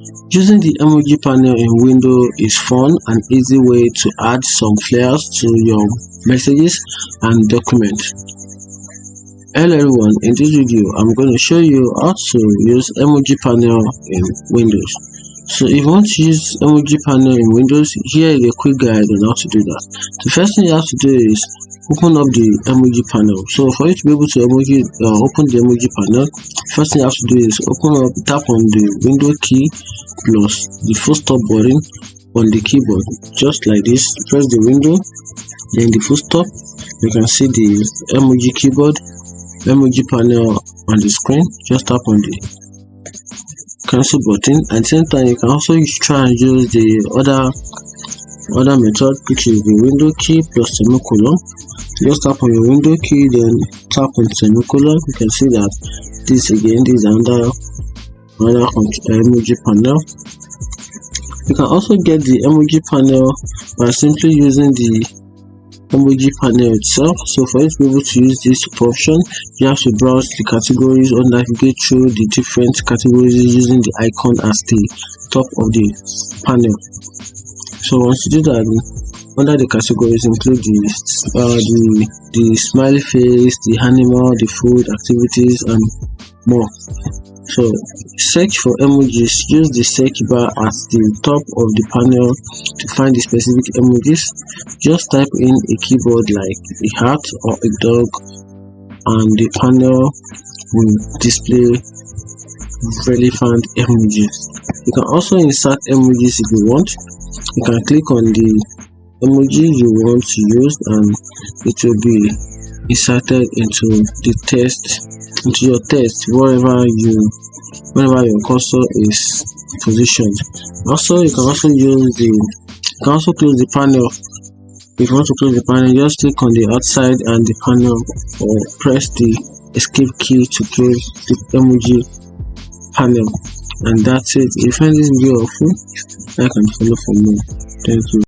Using the emoji panel in Windows is fun and easy way to add some flares to your messages and documents. Hello everyone, in this video I'm going to show you how to use emoji panel in Windows. So if you want to use emoji panel in Windows, here is a quick guide on how to do that. The first thing you have to do is open up the emoji panel. So for you to be able to open the emoji panel, first thing you have to do is tap on the window key plus the full stop button on the keyboard, just like this. Press the window, then the full stop. You can see the emoji keyboard, emoji panel on the screen. Just tap on the cancel button. At the same time, you can also try and use the other method, which is the window key plus semicolon. Just tap on your window key, then tap on semicolon. You can see that this is another emoji panel. You can also get the emoji panel by simply using the emoji panel itself. So for you to be able to use this option, you have to browse the categories or navigate through the different categories using the icon as the top of the panel. So once you do that, under the categories include the smiley face, the animal, the food, activities, and more. So search for emojis. Use the search bar at the top of the panel to find the specific emojis. Just type in a keyword like a heart or a dog, and the panel will display relevant emojis. You can also insert emojis if you want. You can click on the emoji you want to use and it will be inserted into the text, into your text wherever your cursor is positioned. Also, you can also close the panel. If you want to close the panel, just click on the outside and the panel, or press the escape key to close the emoji panel. And that's it. If you find this video helpful, like and follow for more. Thank you.